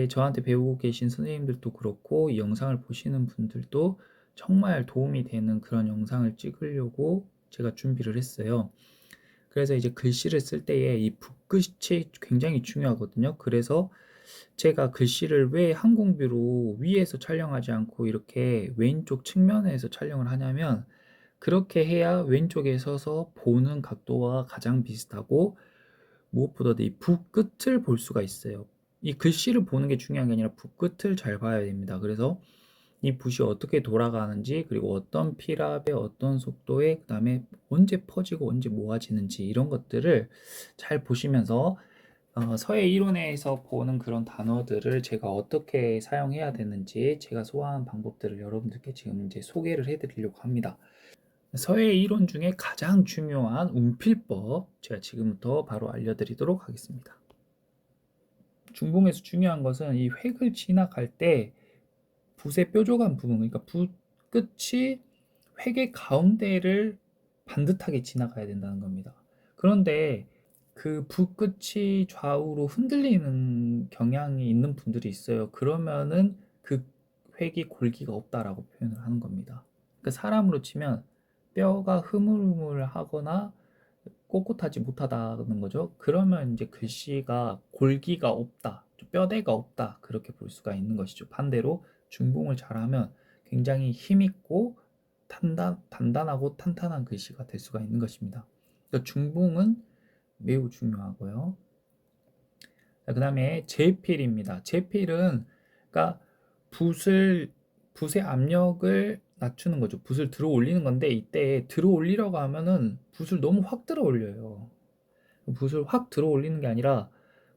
저한테 배우고 계신 선생님들도 그렇고 이 영상을 보시는 분들도 정말 도움이 되는 그런 영상을 찍으려고 제가 준비를 했어요. 그래서 이제 글씨를 쓸 때에 이 붓끝이 굉장히 중요하거든요. 그래서 제가 글씨를 왜 항공뷰로 위에서 촬영하지 않고 이렇게 왼쪽 측면에서 촬영을 하냐면, 그렇게 해야 왼쪽에 서서 보는 각도와 가장 비슷하고, 무엇보다도 이 붓끝을 볼 수가 있어요. 이 글씨를 보는 게 중요한 게 아니라 붓끝을 잘 봐야 됩니다. 그래서 이 붓이 어떻게 돌아가는지, 그리고 어떤 필압에 어떤 속도에, 그 다음에 언제 퍼지고 언제 모아지는지, 이런 것들을 잘 보시면서 서예 이론에서 보는 그런 단어들을 제가 어떻게 사용해야 되는지 제가 소화한 방법들을 여러분들께 지금 이제 소개를 해드리려고 합니다. 서예 이론 중에 가장 중요한 운필법, 제가 지금부터 바로 알려드리도록 하겠습니다. 중봉에서 중요한 것은 이 획을 진학할 때 붓의 뾰족한 부분, 그러니까 붓 끝이 획의 가운데를 반듯하게 지나가야 된다는 겁니다. 그런데 그 붓 끝이 좌우로 흔들리는 경향이 있는 분들이 있어요. 그러면은 그 획이 골기가 없다라고 표현을 하는 겁니다. 그러니까 사람으로 치면 뼈가 흐물흐물하거나 꼿꼿하지 못하다는 거죠. 그러면 이제 글씨가 골기가 없다, 뼈대가 없다, 그렇게 볼 수가 있는 것이죠. 반대로 중봉을 잘하면 굉장히 힘있고 단단하고 탄탄한 글씨가 될 수가 있는 것입니다. 그러니까 중봉은 매우 중요하고요. 그 다음에 제필입니다. 제필은 그러니까 붓의 압력을 낮추는 거죠. 붓을 들어 올리는 건데, 이때 들어 올리려고 하면은 붓을 너무 확 들어 올려요. 붓을 확 들어 올리는 게 아니라,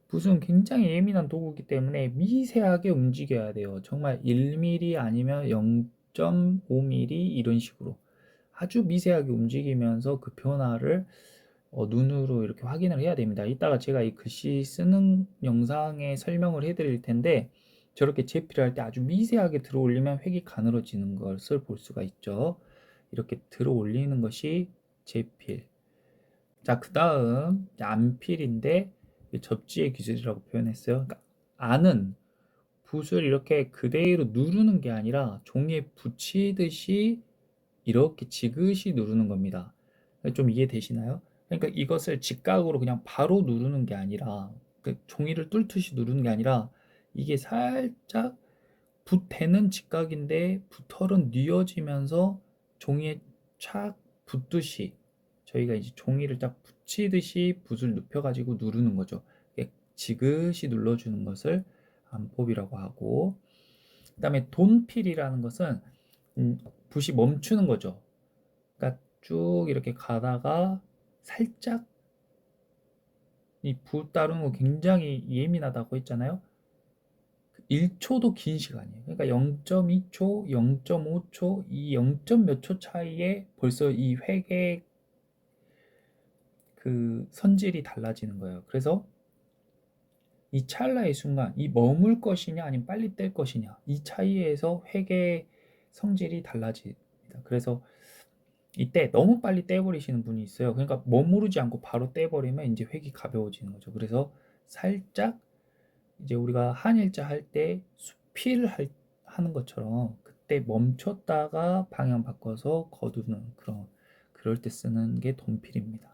붓은 굉장히 예민한 도구이기 때문에 미세하게 움직여야 돼요. 정말 1mm 아니면 0.5mm 이런 식으로 아주 미세하게 움직이면서 그 변화를 눈으로 이렇게 확인을 해야 됩니다. 이따가 제가 이 글씨 쓰는 영상에 설명을 해드릴 텐데, 저렇게 제필을 할 때 아주 미세하게 들어 올리면 획이 가늘어지는 것을 볼 수가 있죠. 이렇게 들어 올리는 것이 제필. 자, 그 다음 안필인데 접지의 기술이라고 표현했어요. 그러니까 안은 붓을 이렇게 그대로 누르는 게 아니라 종이에 붙이듯이 이렇게 지그시 누르는 겁니다. 좀 이해되시나요? 그러니까 이것을 직각으로 그냥 바로 누르는 게 아니라, 그 종이를 뚫듯이 누르는 게 아니라, 이게 살짝 붓대는 직각인데 붓털은 뉘어지면서 종이에 착 붙듯이, 저희가 이제 종이를 딱 붙이듯이 붓을 눕혀가지고 누르는 거죠. 지그시 눌러주는 것을 안법이라고 하고, 그 다음에 돈필이라는 것은 붓이 멈추는 거죠. 그러니까 쭉 이렇게 가다가 살짝, 이 붓 다루는 거 굉장히 예민하다고 했잖아요. 1초도 긴 시간이에요. 그러니까 0.2초, 0.5초, 이 0. 몇 초 차이에 벌써 이 획의 그 선질이 달라지는 거예요. 그래서 이 찰나의 순간, 이 머물 것이냐 아니면 빨리 뗄 것이냐, 이 차이에서 획의 성질이 달라집니다. 그래서 이때 너무 빨리 떼버리시는 분이 있어요. 그러니까 머무르지 않고 바로 떼버리면 이제 획이 가벼워지는 거죠. 그래서 살짝, 이제 우리가 한일자 할 때 수필 하는 것처럼 그때 멈췄다가 방향 바꿔서 거두는, 그럴 때 쓰는 게 돈필입니다.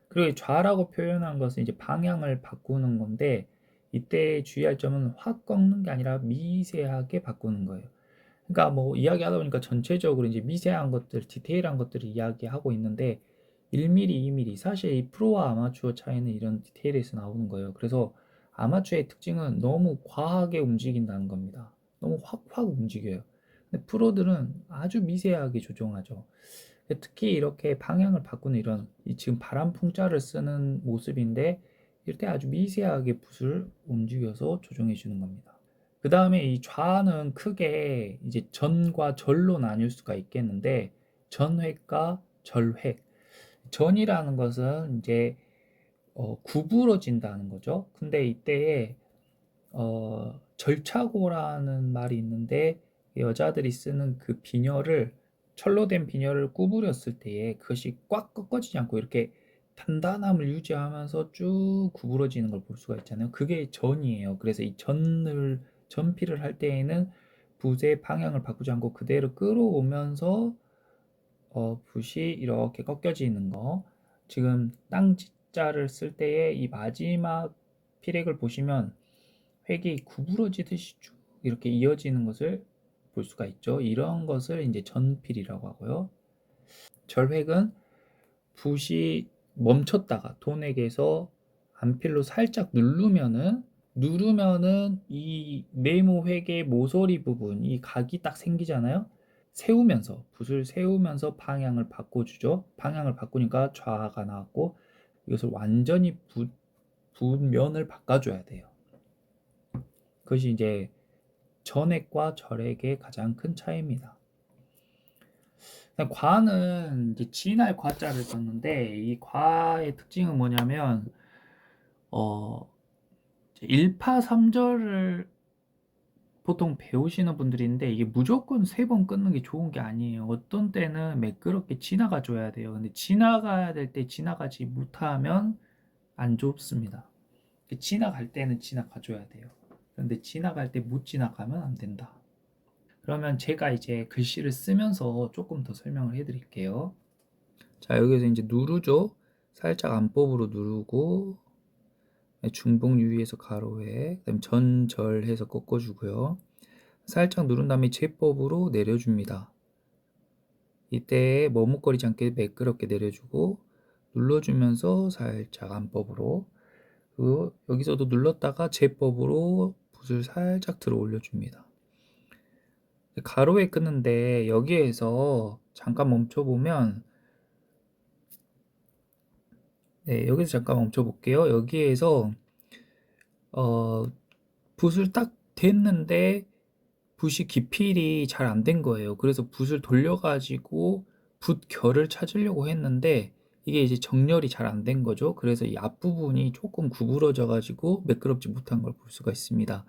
그리고 좌라고 표현한 것은 이제 방향을 바꾸는 건데, 이때 주의할 점은 확 꺾는 게 아니라 미세하게 바꾸는 거예요. 그러니까 뭐 이야기하다 보니까 전체적으로 이제 미세한 것들, 디테일한 것들을 이야기하고 있는데, 1mm, 2mm, 사실 이 프로와 아마추어 차이는 이런 디테일에서 나오는 거예요. 그래서 아마추어의 특징은 너무 과하게 움직인다는 겁니다. 너무 확확 움직여요. 근데 프로들은 아주 미세하게 조정하죠. 특히 이렇게 방향을 바꾸는 이런, 지금 바람풍자를 쓰는 모습인데, 이때 아주 미세하게 붓을 움직여서 조정해 주는 겁니다. 그 다음에 이 좌는 크게 이제 전과 절로 나뉠 수가 있겠는데, 전획과 절획. 전이라는 것은 이제 구부러진다는 거죠. 근데 이때에 절차고라는 말이 있는데, 여자들이 쓰는 그 비녀를, 철로 된 비녀를 구부렸을 때에 그것이 꽉 꺾어지지 않고 이렇게 단단함을 유지하면서 쭉 구부러지는 걸 볼 수가 있잖아요. 그게 전이에요. 그래서 이 전필을 할 때에는 붓의 방향을 바꾸지 않고 그대로 끌어오면서 붓이 이렇게 꺾여지는 거. 지금 땅지자를 쓸 때의 이 마지막 필액을 보시면 획이 구부러지듯이 쭉 이렇게 이어지는 것을 볼 수가 있죠. 이런 것을 이제 전필이라고 하고요. 절획은 붓이 멈췄다가 돈액에서 안필로 살짝 누르면은 이 네모 획의 모서리 부분, 이 각이 딱 생기잖아요. 붓을 세우면서 방향을 바꿔주죠. 방향을 바꾸니까 좌가 나왔고, 이것을 완전히 붓면을 바꿔줘야 돼요. 그것이 이제 전액과 절액의 가장 큰 차이입니다. 과는 이제 진할 과자를 썼는데, 이 과의 특징은 뭐냐면, 어, 1파3절을 보통 배우시는 분들인데, 이게 무조건 3번 끊는 게 좋은 게 아니에요. 어떤 때는 매끄럽게 지나가 줘야 돼요. 근데 지나가야 될 때 지나가지 못하면 안 좋습니다. 지나갈 때는 지나가 줘야 돼요. 근데 지나갈 때 못 지나가면 안 된다. 그러면 제가 이제 글씨를 쓰면서 조금 더 설명을 해 드릴게요. 자, 여기서 이제 누르죠. 살짝 안법으로 누르고, 중복 유의해서 가로에, 그다음에 전절해서 꺾어주고요. 살짝 누른 다음에 제법으로 내려줍니다. 이때 머뭇거리지 않게 매끄럽게 내려주고, 눌러주면서 살짝 안법으로, 그리고 여기서도 눌렀다가 제법으로 붓을 살짝 들어 올려줍니다. 가로에 끊는데 여기에서 잠깐 멈춰보면, 네, 여기서 잠깐 멈춰볼게요. 여기에서 붓을 딱 댔는데 붓이 기필이 잘 안 된 거예요. 그래서 붓을 돌려가지고 붓 결을 찾으려고 했는데 이게 이제 정렬이 잘 안 된 거죠. 그래서 이 앞부분이 조금 구부러져 가지고 매끄럽지 못한 걸 볼 수가 있습니다.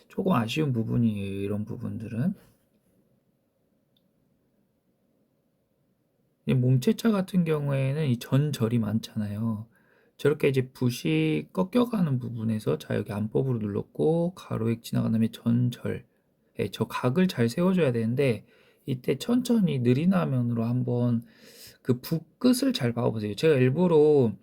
조금 아쉬운 부분이에요, 이런 부분들은. 이 몸체차 같은 경우에는 이 전절이 많잖아요. 저렇게 이제 붓이 꺾여가는 부분에서, 자, 여기 안법으로 눌렀고 가로액 지나간 다음에 전절, 저 각을 잘 세워줘야 되는데 이때 천천히 느린 화면으로 한번 그 붓끝을 잘 봐보세요. 제가 일부러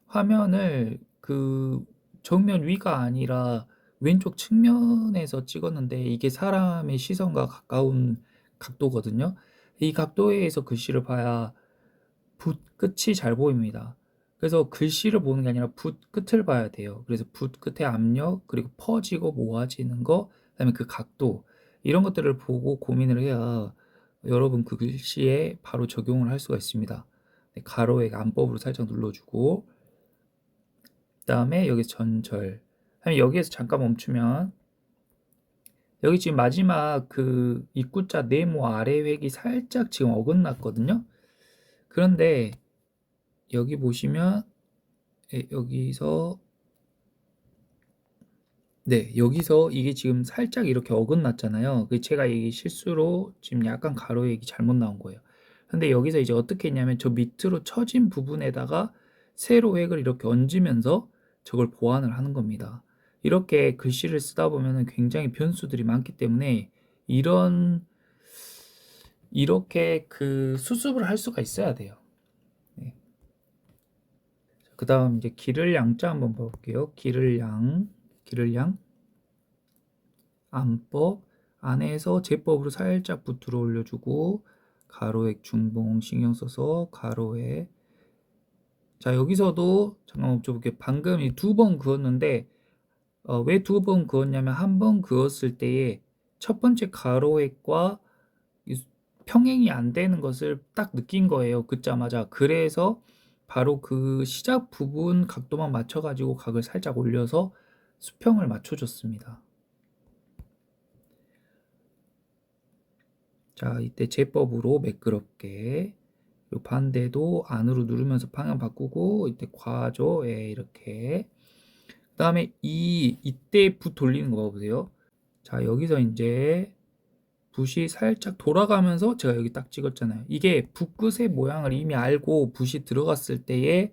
화면을 그 정면 위가 아니라 왼쪽 측면에서 찍었는데 이게 사람의 시선과 가까운 각도거든요. 이 각도에서 글씨를 봐야 붓 끝이 잘 보입니다. 그래서 글씨를 보는 게 아니라 붓 끝을 봐야 돼요. 그래서 붓 끝의 압력, 그리고 퍼지고 모아지는 거, 그다음에 그 각도, 이런 것들을 보고 고민을 해야 여러분 그 글씨에 바로 적용을 할 수가 있습니다. 가로액 안법으로 살짝 눌러주고, 그다음에 여기 전절, 여기에서 잠깐 멈추면 여기 지금 마지막 그 입구자 네모 아래 획이 살짝 지금 어긋났거든요. 그런데 여기 보시면 여기서, 네, 여기서 이게 지금 살짝 이렇게 어긋났잖아요. 제가 이게 실수로 지금 약간 가로액이 잘못 나온 거예요. 근데 여기서 이제 어떻게 했냐면 저 밑으로 처진 부분에다가 세로 획을 이렇게 얹으면서 저걸 보완을 하는 겁니다. 이렇게 글씨를 쓰다 보면 굉장히 변수들이 많기 때문에 이렇게 그 수습을 할 수가 있어야 돼요. 네. 그 다음 이제 길을 양자 한번 볼게요. 길을 양, 안법, 안에서 제법으로 살짝 붓 들어 올려주고, 가로액 중봉 신경 써서 가로에. 자, 여기서도 잠깐 멈춰볼게요. 방금 이 2번 그었는데 왜 2번 그었냐면, 한 번 그었을 때에 첫 번째 가로액과 평행이 안 되는 것을 딱 느낀 거예요. 긋자마자. 그래서 바로 그 시작 부분 각도만 맞춰가지고 각을 살짝 올려서 수평을 맞춰줬습니다. 자, 이때 제법으로 매끄럽게, 요 반대도 안으로 누르면서 방향 바꾸고, 이때 과죠. 예, 이렇게. 그 다음에 이때 붓 돌리는 거 봐보세요. 자, 여기서 이제 붓이 살짝 돌아가면서 제가 여기 딱 찍었잖아요. 이게 붓끝의 모양을 이미 알고 붓이 들어갔을 때에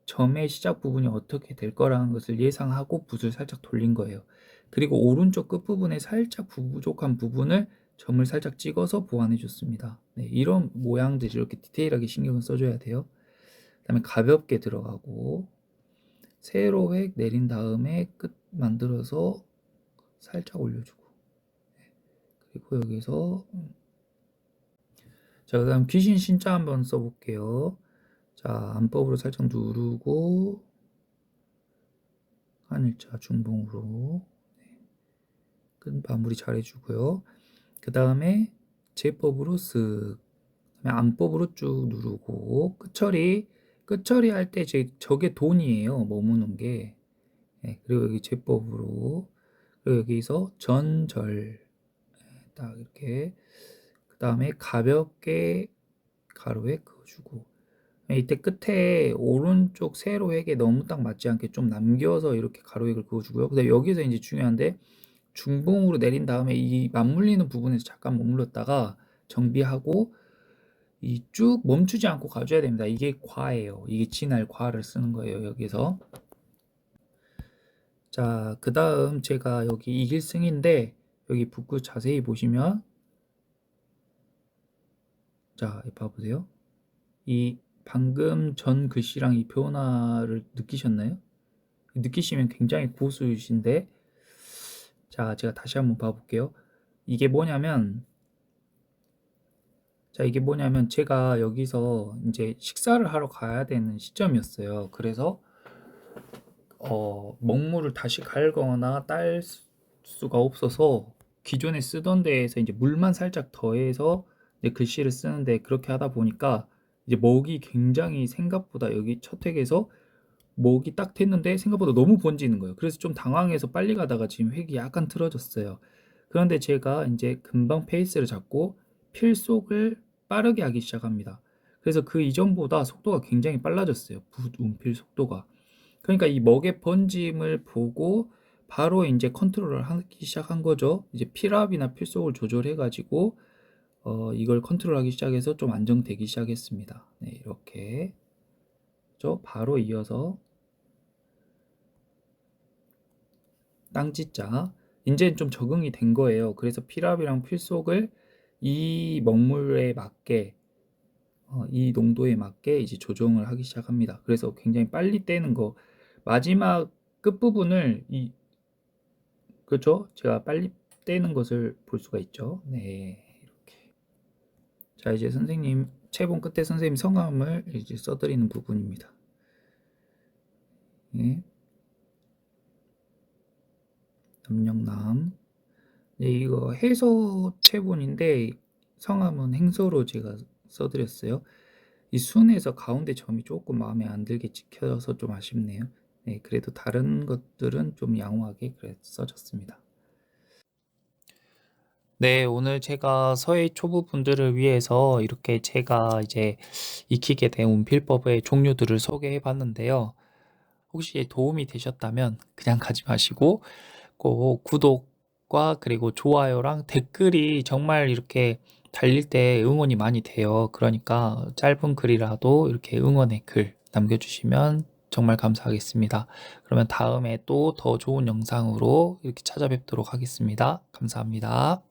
점의 시작 부분이 어떻게 될 거라는 것을 예상하고 붓을 살짝 돌린 거예요. 그리고 오른쪽 끝부분에 살짝 부족한 부분을 점을 살짝 찍어서 보완해 줬습니다. 네, 이런 모양들이 이렇게 디테일하게 신경을 써줘야 돼요. 그 다음에 가볍게 들어가고 세로 획 내린 다음에 끝 만들어서 살짝 올려주고, 그리고 여기서 자, 그 다음 귀신 신자 한번 써볼게요. 자, 안법으로 살짝 누르고 하늘자 중봉으로 끝 마무리 잘 해주고요. 그 다음에 제법으로 쓱, 그다음에 안법으로 쭉 누르고 끝처리 할 때 저게 돈이에요. 머무는 게. 네, 그리고 여기 제법으로, 그리고 여기서 전절 딱 이렇게, 그 다음에 가볍게 가로에 그어주고, 이때 끝에 오른쪽 세로획에 너무 딱 맞지 않게 좀 남겨서 이렇게 가로획을 그어주고요. 그다음에 여기서 이제 중요한데, 중봉으로 내린 다음에 이 맞물리는 부분에서 잠깐 머물렀다가 정비하고 이 쭉 멈추지 않고 가줘야 됩니다. 이게 과예요. 이게 진할 과를 쓰는 거예요. 여기서. 자, 그 다음 제가 여기 이길승인데 여기 붓구 자세히 보시면, 자, 봐보세요. 이 방금 전 글씨랑 이 변화를 느끼셨나요? 느끼시면 굉장히 고수이신데, 자, 제가 다시 한번 봐볼게요. 이게 뭐냐면, 제가 여기서 이제 식사를 하러 가야 되는 시점이었어요. 그래서 먹물을 다시 갈거나 딸 수가 없어서 기존에 쓰던 데에서 이제 물만 살짝 더해서 이제 글씨를 쓰는데, 그렇게 하다 보니까 이제 먹이 굉장히 생각보다 여기 첫 획에서 먹이 딱 됐는데 생각보다 너무 번지는 거예요. 그래서 좀 당황해서 빨리 가다가 지금 획이 약간 틀어졌어요. 그런데 제가 이제 금방 페이스를 잡고 필속을 빠르게 하기 시작합니다. 그래서 그 이전보다 속도가 굉장히 빨라졌어요. 붓 운필 속도가. 그러니까 이 먹의 번짐을 보고 바로 이제 컨트롤을 하기 시작한 거죠. 이제 필압이나 필속을 조절해 가지고 이걸 컨트롤하기 시작해서 좀 안정되기 시작했습니다. 네, 이렇게 바로 이어서 땅지자, 이제 좀 적응이 된 거예요. 그래서 필압이랑 필속을 이 먹물에 맞게, 이 농도에 맞게 이제 조정을 하기 시작합니다. 그래서 굉장히 빨리 떼는 거, 마지막 끝부분을 그렇죠? 제가 빨리 떼는 것을 볼 수가 있죠. 네, 이렇게. 자, 이제 선생님 채본 끝에 선생님 성함을 이제 써드리는 부분입니다. 네. 남영남. 네, 이거 해서 체본인데 성함은 행서로 제가 써드렸어요. 이 순에서 가운데 점이 조금 마음에 안 들게 찍혀서 좀 아쉽네요. 네, 그래도 다른 것들은 좀 양호하게 써졌습니다. 네, 오늘 제가 서예 초보 분들을 위해서 이렇게 제가 이제 익히게 된 운필법의 종류들을 소개해 봤는데요. 혹시 도움이 되셨다면 그냥 가지 마시고 꼭 구독과 그리고 좋아요랑 댓글이 정말 이렇게 달릴 때 응원이 많이 돼요. 그러니까 짧은 글이라도 이렇게 응원의 글 남겨주시면 정말 감사하겠습니다. 그러면 다음에 또 더 좋은 영상으로 이렇게 찾아뵙도록 하겠습니다. 감사합니다.